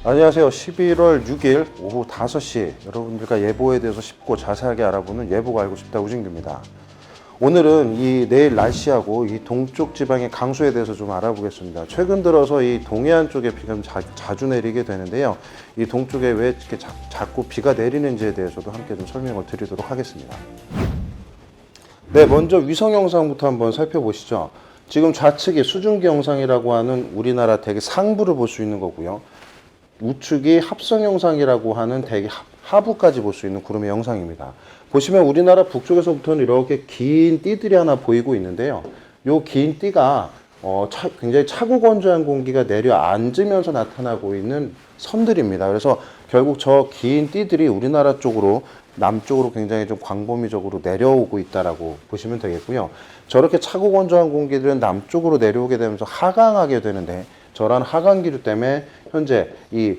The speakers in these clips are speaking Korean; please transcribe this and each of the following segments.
안녕하세요. 11월 6일 오후 5시 여러분들과 예보에 대해서 쉽고 자세하게 알아보는 예보가 알고 싶다 우진규입니다. 오늘은 이 내일 날씨하고 이 동쪽 지방의 강수에 대해서 좀 알아보겠습니다. 최근 들어서 이 동해안 쪽에 비가 자주 내리게 되는데요. 이 동쪽에 왜 이렇게 자꾸 비가 내리는지에 대해서도 함께 좀 설명을 드리도록 하겠습니다. 네, 먼저 위성 영상부터 한번 살펴보시죠. 지금 좌측이 수증기 영상이라고 하는 우리나라 대기 상부를 볼 수 있는 거고요. 우측이 합성 영상이라고 하는 대기 하부까지 볼 수 있는 구름의 영상입니다. 보시면 우리나라 북쪽에서부터는 이렇게 긴 띠들이 하나 보이고 있는데요. 이 긴 띠가 굉장히 차고 건조한 공기가 내려앉으면서 나타나고 있는 선들입니다. 그래서 결국 저 긴 띠들이 우리나라 쪽으로 남쪽으로 굉장히 좀 광범위적으로 내려오고 있다라고 보시면 되겠고요. 저렇게 차고 건조한 공기들은 남쪽으로 내려오게 되면서 하강하게 되는데 저런 하강 기류 때문에 현재 이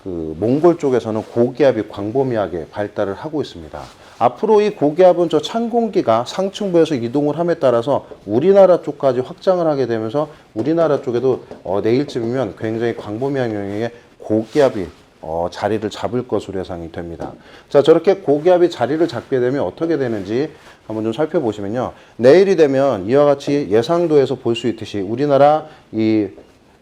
몽골 쪽에서는 고기압이 광범위하게 발달을 하고 있습니다. 앞으로 이 고기압은 저 찬 공기가 상층부에서 이동을 함에 따라서 우리나라 쪽까지 확장을 하게 되면서 우리나라 쪽에도 내일쯤이면 굉장히 광범위한 영역의 고기압이 자리를 잡을 것으로 예상이 됩니다. 자, 저렇게 고기압이 자리를 잡게 되면 어떻게 되는지 한번 좀 살펴보시면요. 내일이 되면 이와 같이 예상도에서 볼 수 있듯이 우리나라 이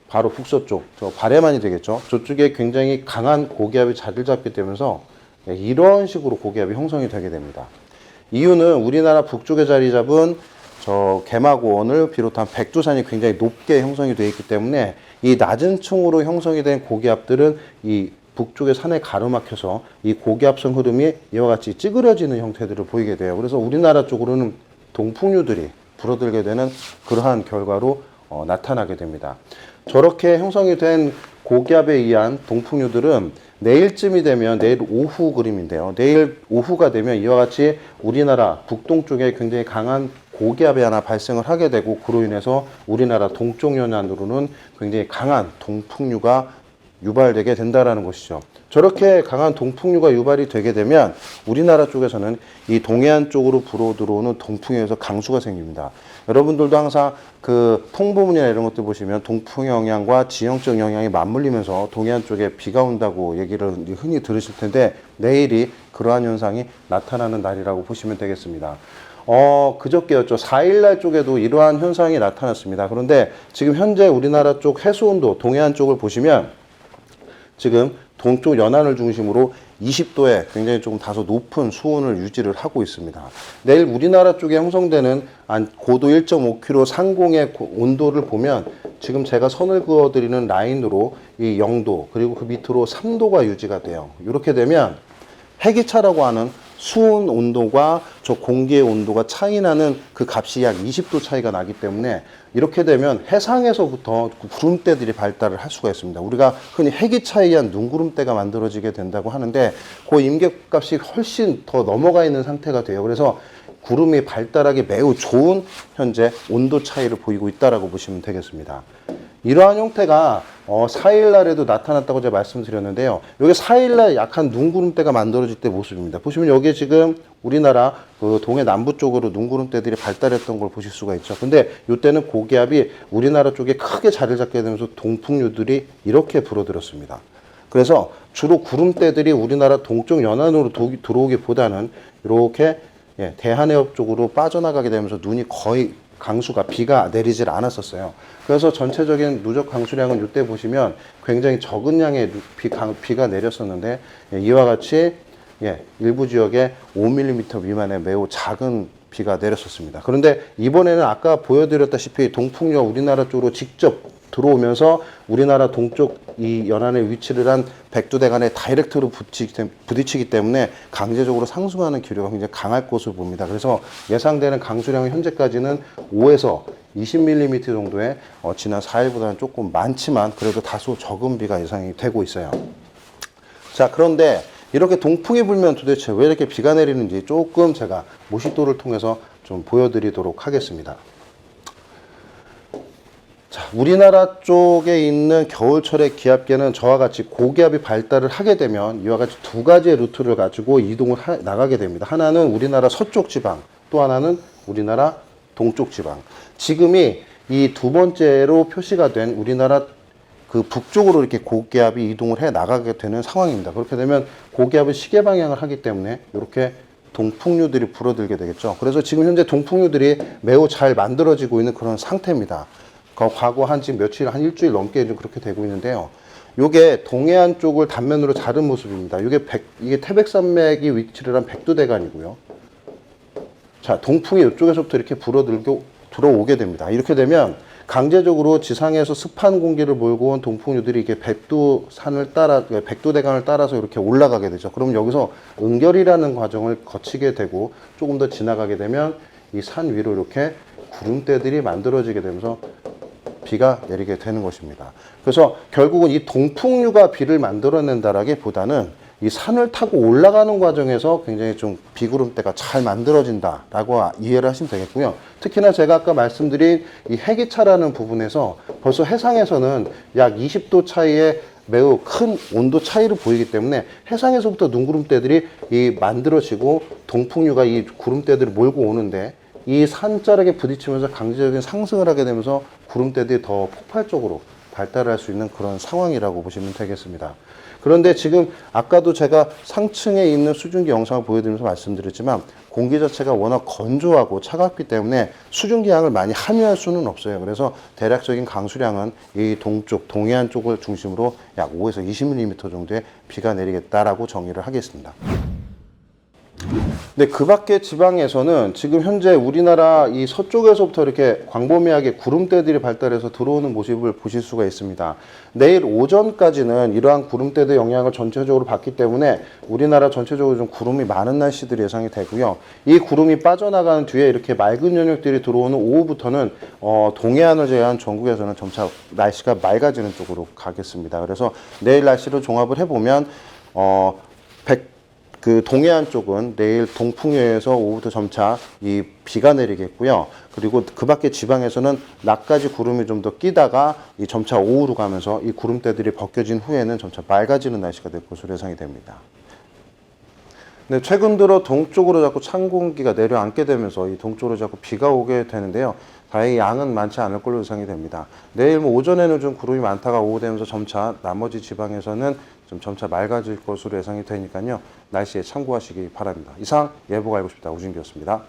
바로 북서쪽, 저 발해만이 되겠죠. 저쪽에 굉장히 강한 고기압이 자리를 잡게 되면서 이런 식으로 고기압이 형성이 되게 됩니다. 이유는 우리나라 북쪽에 자리 잡은 저 개마고원을 비롯한 백두산이 굉장히 높게 형성이 되어 있기 때문에 이 낮은 층으로 형성이 된 고기압들은 이 북쪽의 산에 가로막혀서 이 고기압성 흐름이 이와 같이 찌그러지는 형태들을 보이게 돼요. 그래서 우리나라 쪽으로는 동풍류들이 불어들게 되는 그러한 결과로 나타나게 됩니다. 저렇게 형성이 된 고기압에 의한 동풍류들은 내일쯤이 되면 내일 오후 그림인데요. 내일 오후가 되면 이와 같이 우리나라 북동쪽에 굉장히 강한 고기압이 하나 발생을 하게 되고 그로 인해서 우리나라 동쪽 연안으로는 굉장히 강한 동풍류가 유발되게 된다라는 것이죠. 저렇게 강한 동풍류가 유발이 되게 되면 우리나라 쪽에서는 이 동해안 쪽으로 불어 들어오는 동풍에서 강수가 생깁니다. 여러분들도 항상 그 풍부문이나 이런 것들 보시면 동풍 영향과 지형적 영향이 맞물리면서 동해안 쪽에 비가 온다고 얘기를 흔히 들으실 텐데 내일이 그러한 현상이 나타나는 날이라고 보시면 되겠습니다. 그저께였죠. 4일날 쪽에도 이러한 현상이 나타났습니다. 그런데 지금 현재 우리나라 쪽 해수온도 동해안 쪽을 보시면 지금 동쪽 연안을 중심으로 20도에 굉장히 조금 다소 높은 수온을 유지를 하고 있습니다. 내일 우리나라 쪽에 형성되는 고도 1.5km 상공의 온도를 보면 지금 제가 선을 그어드리는 라인으로 이 0도 그리고 그 밑으로 3도가 유지가 돼요. 이렇게 되면 해기차라고 하는 수온 온도가 저 공기의 온도가 차이 나는 그 값이 약 20도 차이가 나기 때문에 이렇게 되면 해상에서부터 구름대들이 발달을 할 수가 있습니다. 우리가 흔히 해기차에 의한 눈구름대가 만들어지게 된다고 하는데 그 임계값이 훨씬 더 넘어가 있는 상태가 돼요. 그래서 구름이 발달하기 매우 좋은 현재 온도 차이를 보이고 있다고 보시면 되겠습니다. 이러한 형태가 4일날에도 나타났다고 제가 말씀드렸는데요. 여기 4일날 약한 눈구름대가 만들어질 때 모습입니다. 보시면 여기 지금 우리나라 그 동해 남부 쪽으로 눈구름대들이 발달했던 걸 보실 수가 있죠. 근데 이때는 고기압이 우리나라 쪽에 크게 자리를 잡게 되면서 동풍류들이 이렇게 불어들었습니다. 그래서 주로 구름대들이 우리나라 동쪽 연안으로 들어오기보다는 이렇게 대한해협 쪽으로 빠져나가게 되면서 눈이 거의 강수가 비가 내리질 않았었어요. 그래서 전체적인 누적 강수량은 이때 보시면 굉장히 적은 양의 비가 내렸었는데 이와 같이 일부 지역에 5mm 미만의 매우 작은 비가 내렸었습니다. 그런데 이번에는 아까 보여드렸다시피 동풍류가 우리나라 쪽으로 직접 들어오면서 우리나라 동쪽 이 연안에 위치를 한 백두대간에 다이렉트로 부딪히기 때문에 강제적으로 상승하는 기류가 굉장히 강할 것으로 봅니다. 그래서 예상되는 강수량은 현재까지는 5에서 20mm 정도의 지난 4일보다는 조금 많지만 그래도 다소 적은 비가 예상이 되고 있어요. 자, 그런데 이렇게 동풍이 불면 도대체 왜 이렇게 비가 내리는지 조금 제가 모식도를 통해서 좀 보여드리도록 하겠습니다. 자, 우리나라 쪽에 있는 겨울철의 기압계는 저와 같이 고기압이 발달을 하게 되면 이와 같이 두 가지의 루트를 가지고 이동을 나가게 됩니다. 하나는 우리나라 서쪽 지방, 또 하나는 우리나라 동쪽 지방. 지금이 이 두 번째로 표시가 된 우리나라 그 북쪽으로 이렇게 고기압이 이동을 해 나가게 되는 상황입니다. 그렇게 되면 고기압은 시계 방향을 하기 때문에 이렇게 동풍류들이 불어들게 되겠죠. 그래서 지금 현재 동풍류들이 매우 잘 만들어지고 있는 그런 상태입니다. 과거 한 지금 며칠, 한 일주일 넘게 좀 그렇게 되고 있는데요. 요게 동해안 쪽을 단면으로 자른 모습입니다. 이게 태백산맥이 위치를 한 백두대간이고요. 자, 동풍이 이쪽에서부터 이렇게 들어오게 됩니다. 이렇게 되면 강제적으로 지상에서 습한 공기를 몰고 온 동풍류들이 이게 백두대간을 따라서 이렇게 올라가게 되죠. 그럼 여기서 응결이라는 과정을 거치게 되고 조금 더 지나가게 되면 이 산 위로 이렇게 구름대들이 만들어지게 되면서 비가 내리게 되는 것입니다. 그래서 결국은 이 동풍류가 비를 만들어낸다라기보다는 이 산을 타고 올라가는 과정에서 굉장히 좀 비구름대가 잘 만들어진다라고 이해를 하시면 되겠고요. 특히나 제가 아까 말씀드린 이 해기차라는 부분에서 벌써 해상에서는 약 20도 차이의 매우 큰 온도 차이를 보이기 때문에 해상에서부터 눈구름대들이 만들어지고 동풍류가 이 구름대들을 몰고 오는데 이 산자락에 부딪히면서 강제적인 상승을 하게 되면서 구름대들이 더 폭발적으로 발달할 수 있는 그런 상황이라고 보시면 되겠습니다. 그런데 지금 아까도 제가 상층에 있는 수증기 영상을 보여드리면서 말씀드렸지만 공기 자체가 워낙 건조하고 차갑기 때문에 수증기 양을 많이 함유할 수는 없어요. 그래서 대략적인 강수량은 이 동쪽, 동해안 쪽을 중심으로 약 5에서 20mm 정도의 비가 내리겠다라고 정의를 하겠습니다. 근데 그 밖의 지방에서는 지금 현재 우리나라 이 서쪽에서부터 이렇게 광범위하게 구름대들이 발달해서 들어오는 모습을 보실 수가 있습니다. 내일 오전까지는 이러한 구름대의 영향을 전체적으로 받기 때문에 우리나라 전체적으로 좀 구름이 많은 날씨들이 예상이 되고요. 이 구름이 빠져나가는 뒤에 이렇게 맑은 영역들이 들어오는 오후부터는 동해안을 제외한 전국에서는 점차 날씨가 맑아지는 쪽으로 가겠습니다. 그래서 내일 날씨를 종합을 해보면 그 동해안 쪽은 내일 동풍류에서 오후부터 점차 이 비가 내리겠고요. 그리고 그 밖에 지방에서는 낮까지 구름이 좀 더 끼다가 이 점차 오후로 가면서 이 구름대들이 벗겨진 후에는 점차 맑아지는 날씨가 될 것으로 예상이 됩니다. 근데 최근 들어 동쪽으로 자꾸 찬 공기가 내려앉게 되면서 이 동쪽으로 자꾸 비가 오게 되는데요. 다행히 양은 많지 않을 걸로 예상이 됩니다. 내일 오전에는 좀 구름이 많다가 오후 되면서 점차 나머지 지방에서는 좀 점차 맑아질 것으로 예상이 되니까요. 날씨에 참고하시기 바랍니다. 이상 예보가 알고 싶다 우진기였습니다.